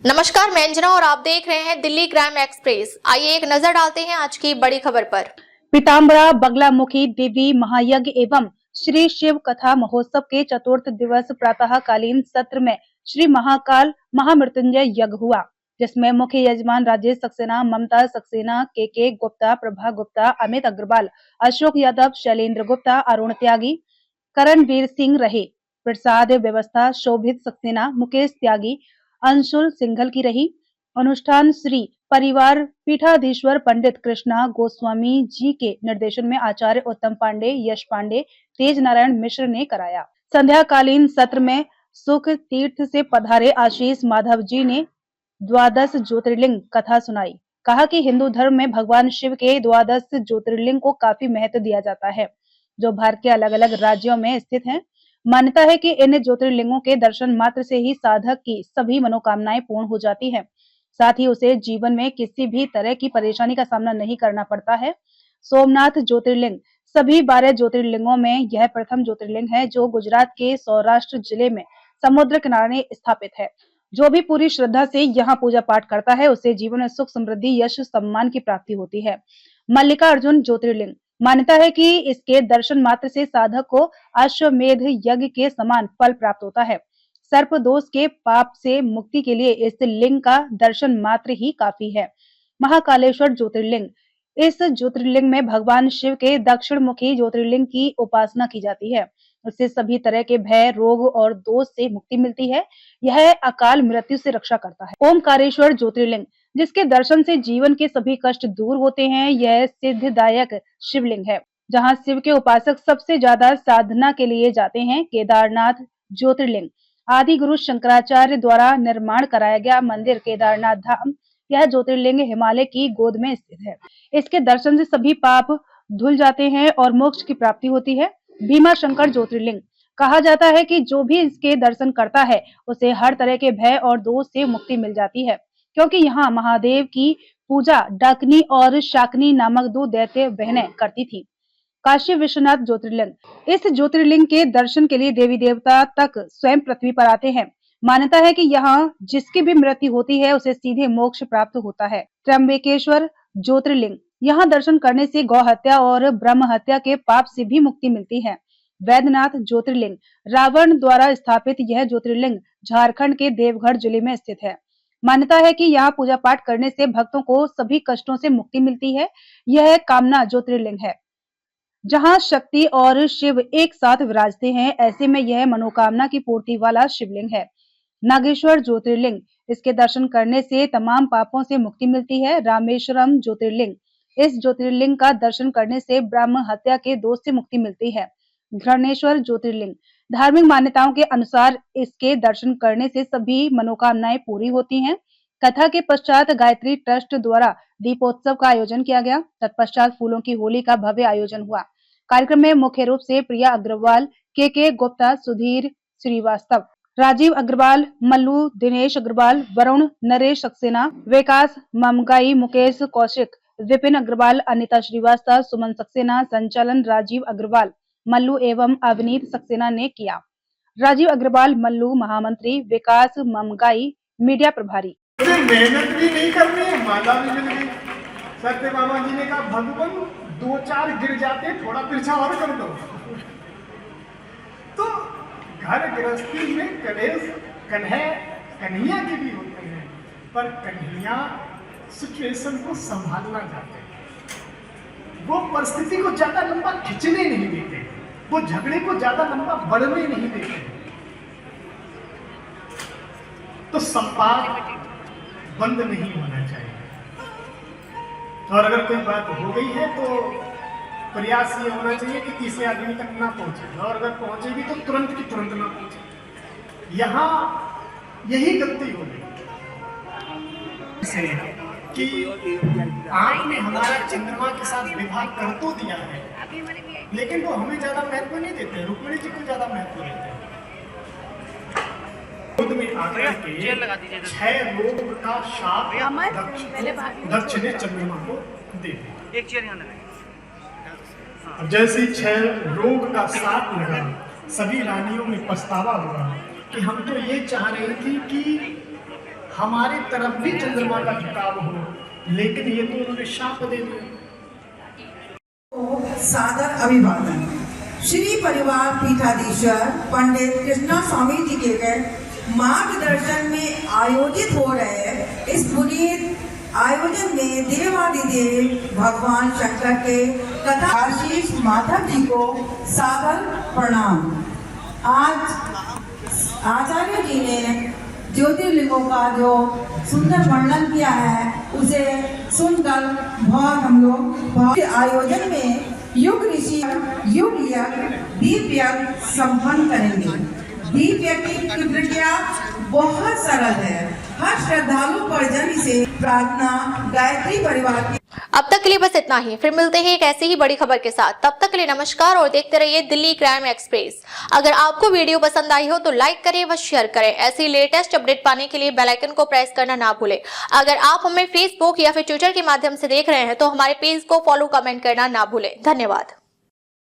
नमस्कार, मैं अंजना और आप देख रहे हैं दिल्ली ग्राम एक्सप्रेस। आइए एक नजर डालते हैं आज की बड़ी खबर पर। पीताम्बरा बगलामुखी देवी महायज्ञ एवं श्री शिव कथा महोत्सव के चतुर्थ दिवस प्रातःकालीन सत्र में श्री महाकाल महामृत्युंजय यज्ञ हुआ, जिसमें मुख्य यजमान राजेश सक्सेना, ममता सक्सेना, के गुप्ता, प्रभा गुप्ता, अमित अग्रवाल, अशोक यादव, शैलेंद्र गुप्ता, अरुण त्यागी, करणवीर सिंह रहे। प्रसाद व्यवस्था शोभित सक्सेना, मुकेश त्यागी, अंशुल सिंघल की रही। अनुष्ठान श्री परिवार पीठाधीश्वर पंडित कृष्णा गोस्वामी जी के निर्देशन में आचार्य उत्तम पांडे, यश पांडे, तेज नारायण मिश्र ने कराया। संध्याकालीन सत्र में सुख तीर्थ से पधारे आशीष माधव जी ने द्वादश ज्योतिर्लिंग कथा सुनाई। कहा कि हिंदू धर्म में भगवान शिव के द्वादश ज्योतिर्लिंग को काफी महत्व दिया जाता है, जो भारत के अलग अलग राज्यों में स्थित हैं। मान्यता है कि इन ज्योतिर्लिंगों के दर्शन मात्र से ही साधक की सभी मनोकामनाएं पूर्ण हो जाती हैं। साथ ही उसे जीवन में किसी भी तरह की परेशानी का सामना नहीं करना पड़ता है। सोमनाथ ज्योतिर्लिंग सभी 12 ज्योतिर्लिंगों में यह प्रथम ज्योतिर्लिंग है जो गुजरात के सौराष्ट्र जिले में समुद्र किनारे स्थापित है। जो भी पूरी श्रद्धा से यहाँ पूजा पाठ करता है उसे जीवन में सुख, समृद्धि, यश, सम्मान की प्राप्ति होती है। मल्लिकार्जुन ज्योतिर्लिंग मान्यता है कि इसके दर्शन मात्र से साधक को अश्वमेध यज्ञ के समान फल प्राप्त होता है। सर्प दोष के पाप से मुक्ति के लिए इस लिंग का दर्शन मात्र ही काफी है। महाकालेश्वर ज्योतिर्लिंग इस ज्योतिर्लिंग में भगवान शिव के दक्षिण मुखी ज्योतिर्लिंग की उपासना की जाती है। उससे सभी तरह के भय, रोग और दोष से मुक्ति मिलती है। यह अकाल मृत्यु से रक्षा करता है। ओमकारेश्वर ज्योतिर्लिंग जिसके दर्शन से जीवन के सभी कष्ट दूर होते हैं, यह सिद्धिदायक शिवलिंग है जहाँ शिव के उपासक सबसे ज्यादा साधना के लिए जाते हैं। केदारनाथ ज्योतिर्लिंग आदि गुरु शंकराचार्य द्वारा निर्माण कराया गया मंदिर केदारनाथ धाम, यह ज्योतिर्लिंग हिमालय की गोद में स्थित है। इसके दर्शन से सभी पाप धुल जाते हैं और मोक्ष की प्राप्ति होती है। भीमा शंकर ज्योतिर्लिंग कहा जाता है कि जो भी इसके दर्शन करता है उसे हर तरह के भय और दोष से मुक्ति मिल जाती है, क्योंकि यहाँ महादेव की पूजा डाकनी और शाकनी नामक 2 दैत्य बहनें करती थी। काशी विश्वनाथ ज्योतिर्लिंग इस ज्योतिर्लिंग के दर्शन के लिए देवी देवता तक स्वयं पृथ्वी पर आते हैं। मान्यता है कि यहाँ जिसकी भी मृत्यु होती है उसे सीधे मोक्ष प्राप्त होता है। त्र्यंबकेश्वर ज्योतिर्लिंग यहाँ दर्शन करने से गौ हत्या और ब्रह्म हत्या के पाप से भी मुक्ति मिलती है। वैद्यनाथ ज्योतिर्लिंग रावण द्वारा स्थापित यह ज्योतिर्लिंग झारखंड के देवघर जिले में स्थित है। मान्यता है कि यहाँ पूजा पाठ करने से भक्तों को सभी कष्टों से मुक्ति मिलती है। यह कामना ज्योतिर्लिंग है जहाँ शक्ति और शिव एक साथ विराजते हैं। ऐसे में यह मनोकामना की पूर्ति वाला शिवलिंग है। नागेश्वर ज्योतिर्लिंग इसके दर्शन करने से तमाम पापों से मुक्ति मिलती है। रामेश्वरम ज्योतिर्लिंग इस ज्योतिर्लिंग का दर्शन करने से ब्रह्म हत्या के दोष से मुक्ति मिलती है। घृणेश्वर ज्योतिर्लिंग धार्मिक मान्यताओं के अनुसार इसके दर्शन करने से सभी मनोकामनाएं पूरी होती हैं। कथा के पश्चात गायत्री ट्रस्ट द्वारा दीपोत्सव का आयोजन किया गया। तत्पश्चात फूलों की होली का भव्य आयोजन हुआ। कार्यक्रम में मुख्य रूप से प्रिया अग्रवाल, के गुप्ता, सुधीर श्रीवास्तव, राजीव अग्रवाल, मल्लू, दिनेश अग्रवाल, वरुण, नरेश सक्सेना, विकास ममगाई, मुकेश कौशिक, विपिन अग्रवाल, अनिता श्रीवास्तव, सुमन सक्सेना, संचालन राजीव अग्रवाल, मल्लू एवं अवनीत सक्सेना ने किया। राजीव अग्रवाल मल्लू महामंत्री, विकास ममगाई मीडिया प्रभारी। मेहनत भी नहीं करनी है, माला भी मिल गई। सत्य बाबा जी ने कहा भगवान 2-4 गिर जाते, थोड़ा पीछा और कर दो। तो घर गृहस्थी में कलेश कन्हैया के भी होते हैं, पर कन्हैया सिचुएशन को संभालना चाहते हैं। वो परिस्थिति को ज्यादा लंबा खिंचने नहीं देते, वो झगड़े को ज्यादा लंबा बढ़ने नहीं देते। तो संवाद बंद नहीं होना चाहिए, और अगर कोई बात हो गई है तो प्रयास ये होना चाहिए कि तीसरे आदमी तक ना पहुंचे, और अगर पहुंचेगी तो तुरंत की तुरंत ना पहुंचे। यहाँ यही गलती हो गई कि आपने हमारा चंद्रमा के साथ विवाह कर तो दिया है, लेकिन वो हमें ज्यादा महत्व नहीं देते, रुक्मिणी जी को ज्यादा महत्व देते हैं। में आकर के 6 रोग का शाप दक्ष ने चंद्रमा को दे दिया। एक चेयर यहाँ लगा। अब जैसे 6 रोग का शाप लगा, सभी रानियों में पछतावा हुआ कि हम तो ये चाह रही थी कि हमारी तरफ भी चंद्रमा का झुकाव हो, लेकिन ये तो उन्होंने शाप दे दिया। सादर अभिवादन। श्री परिवार पीठाधीश्वर पंडित कृष्णा स्वामी जी के मार्गदर्शन में आयोजित हो रहे इस पुनीत आयोजन में देवादिदेव भगवान शंकर के कथा आशीष माधव जी को सादर प्रणाम। आज आचार्य जी ने ज्योतिर्लिंगों का जो सुंदर वर्णन किया है उसे सुनकर बहुत हम लोग आयोजन में युग ऋषि युग यज्ञ दीप यज्ञ संपन्न करेंगे। दीप यज्ञ की प्रक्रिया बहुत सरल है। हर श्रद्धालु परिजन इसे प्रार्थना गायत्री परिवार की। अब तक के लिए बस इतना ही, फिर मिलते हैं एक ऐसी ही बड़ी खबर के साथ। तब तक के लिए नमस्कार और देखते रहिए दिल्ली क्राइम एक्सप्रेस। अगर आपको वीडियो पसंद आई हो तो लाइक करें व शेयर करें। ऐसी लेटेस्ट अपडेट पाने के लिए बेल आइकन को प्रेस करना ना भूलें। अगर आप हमें फेसबुक या फिर ट्विटर के माध्यम से देख रहे हैं तो हमारे पेज को फॉलो कमेंट करना ना भूलें। धन्यवाद।